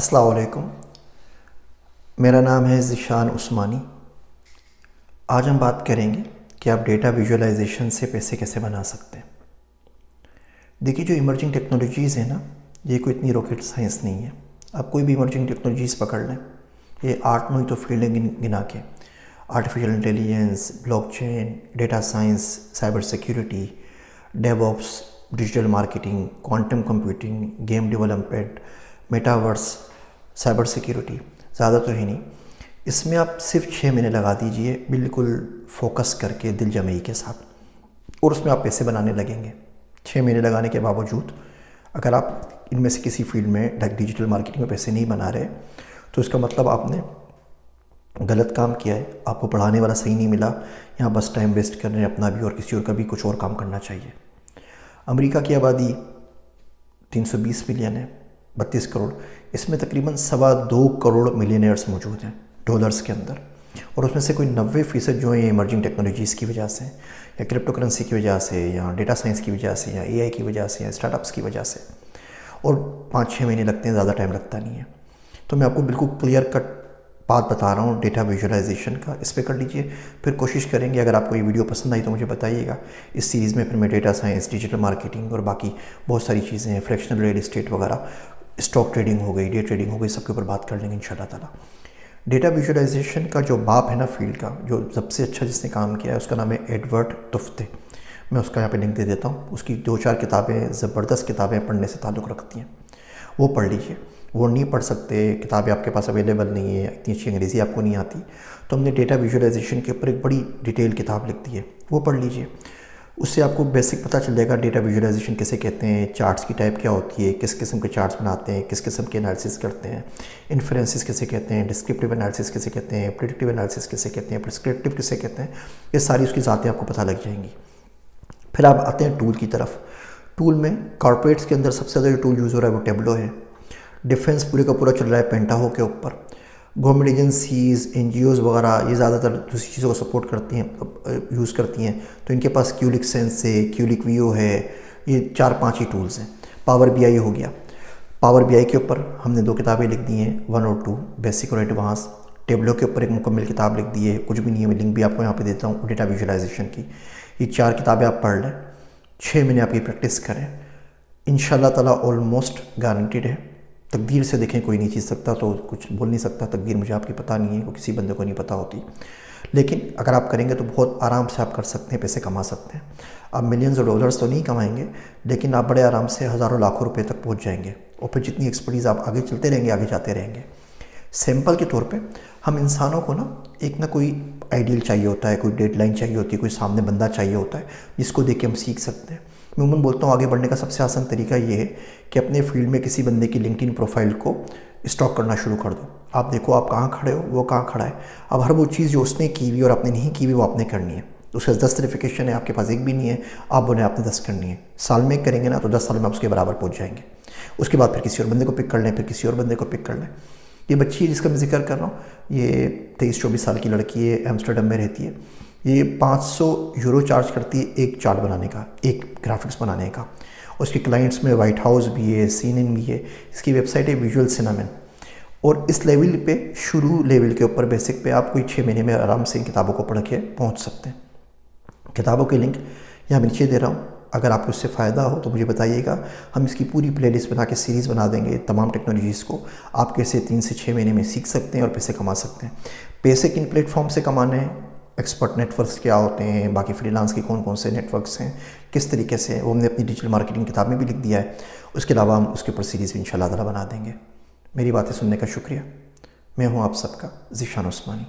अस्सलाम वालेकुम। मेरा नाम है ज़ीशान उस्मानी। आज हम बात करेंगे कि आप डेटा विजुअलाइजेशन से पैसे कैसे बना सकते हैं। देखिए, जो इमर्जिंग टेक्नोलॉजीज़ है ना, ये कोई इतनी रॉकेट साइंस नहीं है। आप कोई भी इमर्जिंग टेक्नोलॉजीज़ पकड़ लें, ये 8-9 तो फील्ड गिना के, artificial intelligence, blockchain, data science, cyber security, DevOps, digital marketing, quantum computing, game development, metaverse, cyber security, ज़्यादा तो ही नहीं। इसमें आप सिर्फ 6 महीने लगा दीजिए, बिल्कुल फोकस करके, दिल जमई के साथ, और उसमें आप पैसे बनाने लगेंगे। 6 महीने लगाने के बावजूद अगर आप इनमें से किसी फील्ड में डिजिटल मार्केटिंग में पैसे नहीं बना रहे, तो इसका मतलब आपने गलत काम किया है, आपको पढ़ाने वाला सही नहीं मिला, यहाँ बस टाइम वेस्ट कर रहे हैं अपना भी और किसी और का भी। कुछ और काम करना चाहिए। अमेरिका की आबादी 320 मिलियन है, 32 करोड़। इसमें तकरीबन 2.25 करोड़ मिलियनर्स मौजूद हैं डॉलर्स के अंदर, और उसमें से कोई 90% जो है इमर्जिंग टेक्नोलॉजीज़ की वजह से, या क्रिप्टो करेंसी की वजह से, या डेटा साइंस की वजह से, या एआई की वजह से, या स्टार्टअप्स की वजह से। और 5-6 महीने लगते हैं, ज़्यादा टाइम लगता नहीं है। तो मैं आपको बिल्कुल क्लियर कट बात बता रहा हूँ डेटा विजुअलाइजेशन का। इस पर कर लीजिए, फिर कोशिश करेंगे। अगर आपको ये वीडियो पसंद आई तो मुझे बताइएगा। इस सीरीज़ में फिर मैं डेटा साइंस, डिजिटल मार्केटिंग और बाकी बहुत सारी चीज़ें हैं, फ्रैक्शनल रियल एस्टेट वगैरह, स्टॉक ट्रेडिंग हो गई, डे ट्रेडिंग हो गई, सबके ऊपर बात कर लेंगे इंशाल्लाह ताला। डेटा विजुअलाइजेशन का जो बाप है ना फील्ड का, जो सबसे अच्छा जिसने काम किया है, उसका नाम है एडवर्ड तुफ्ते। मैं उसका यहाँ पे लिंक दे देता हूँ। उसकी 2-4 किताबें, ज़बरदस्त किताबें पढ़ने से ताल्लुक़ रखती हैं, वो पढ़ लीजिए। वो नहीं पढ़ सकते, किताबें आपके पास अवेलेबल नहीं है, इतनी अच्छी अंग्रेज़ी आपको नहीं आती, तो हमने डेटा विजुअलाइजेशन के ऊपर एक बड़ी डिटेल किताब लिख दी है, वो पढ़ लीजिए। उससे आपको बेसिक पता चल जाएगा डेटा विजुअलाइजेशन किसे कहते हैं, चार्ट्स की टाइप क्या होती है, किस किस्म के चार्ट्स बनाते हैं, किस किस्म के एनालिसिस करते हैं, इन्फ्रेंसेस किसे कहते हैं, डिस्क्रिप्टिव एनालिसिस किसे कहते हैं, प्रेडिक्टिव एनालिसिस किसे कहते हैं, प्रिस्क्रिप्टिव किसे कहते हैं। ये सारी उसकी ज़ातें आपको पता लग जाएंगी। फिर आप आते हैं टूल की तरफ। टूल में कॉर्पोरेट्स के अंदर सबसे ज़्यादा जो टूल यूज़ हो रहा है वो टेबलो है। डिफेंस पूरे का पूरा चल रहा है पेंटाहो के ऊपर। गवर्नमेंट एजेंसीज़, एनजीओज़ वगैरह ये ज़्यादातर दूसरी चीज़ों को सपोर्ट करती हैं, यूज़ करती हैं, तो इनके पास क्यूलिक सेंस है, क्यूलिक व्यू है, ये 4-5 ही टूल्स हैं। पावर बीआई हो गया। पावर बीआई के ऊपर हमने 2 किताबें लिख दी हैं, 1 और 2, बेसिक और एडवांस। टेबलो के ऊपर एक मुकम्मल किताब लिख दी है, कुछ भी नहीं है, मैं लिंक भी आपको यहाँ पे देता हूँ, डेटा विजुअलाइजेशन की। ये 4 किताबें आप पढ़ लें, 6 महीने आप ये प्रैक्टिस करें, इंशाल्लाह ताला ऑलमोस्ट गारंटीड है। तकदीर से देखें, कोई नहीं जीत सकता, तो कुछ बोल नहीं सकता। तकदीर मुझे आपकी पता नहीं है, वो किसी बंदे को नहीं पता होती, लेकिन अगर आप करेंगे तो बहुत आराम से आप कर सकते हैं, पैसे कमा सकते हैं। आप मिलियंस ऑफ डॉलर्स तो नहीं कमाएंगे, लेकिन आप बड़े आराम से हज़ारों लाखों रुपए तक पहुंच जाएंगे। और फिर जितनी एक्सपर्टीज़ आप आगे चलते रहेंगे, आगे जाते रहेंगे। सैंपल के तौर पे हम इंसानों को ना कोई आइडियल चाहिए होता है, कोई डेडलाइन चाहिए होती है, कोई सामने बंदा चाहिए होता है जिसको देख के हम सीख सकते हैं। मैं उम्मन बोलता हूँ, आगे बढ़ने का सबसे आसान तरीका ये है कि अपने फील्ड में किसी बंदे की लिंक्डइन प्रोफाइल को स्टॉक करना शुरू कर दो। आप देखो आप कहाँ खड़े हो, वो कहाँ खड़ा है। अब हर वो चीज़ जो उसने की हुई और आपने नहीं की हुई, वो आपने करनी है। उसका 10 सर्टिफिकेशन है, आपके पास एक भी नहीं है, आप बोले आपने 10 करनी है। साल में करेंगे ना, तो 10 साल में आप उसके बराबर पहुँच जाएंगे। उसके बाद फिर किसी और बंदे को पिक कर लें, फिर किसी और बंदे को पिक कर लें। ये बच्ची जिसका मैं जिक्र कर रहा हूँ, ये 23-24 साल की लड़की है, एम्स्टर्डम में रहती है। ये 500 यूरो चार्ज करती है एक चार्ट बनाने का, एक ग्राफिक्स बनाने का। उसके क्लाइंट्स में वाइट हाउस भी है, CNN भी है। इसकी वेबसाइट है विजुअल सिनेमन। और इस लेवल पे, शुरू लेवल के ऊपर, बेसिक पे, आप कोई 6 महीने में आराम से इन किताबों को पढ़ के पहुँच सकते हैं। किताबों के लिंक यहाँ नीचे दे रहा हूँ, अगर आपको इससे फ़ायदा हो तो मुझे बताइएगा। हम इसकी पूरी प्लेलिस्ट बना के सीरीज़ बना देंगे, तमाम टेक्नोलॉजीज़ को आप कैसे 3 से 6 महीने में सीख सकते हैं और पैसे कमा सकते हैं। पैसे किन प्लेटफॉर्म से कमाने हैं, एक्सपर्ट नेटवर्क्स क्या होते हैं, बाकी फ्रीलांस के कौन कौन से नेटवर्क्स हैं, किस तरीके से, वो हमने अपनी डिजिटल मार्केटिंग किताब में भी लिख दिया है। उसके अलावा हम उसके ऊपर सीरीज़ भी इंशाल्लाह ताला बना देंगे। मेरी बातें सुनने का शुक्रिया। मैं हूँ आप सबका ज़ीशान उस्मानी।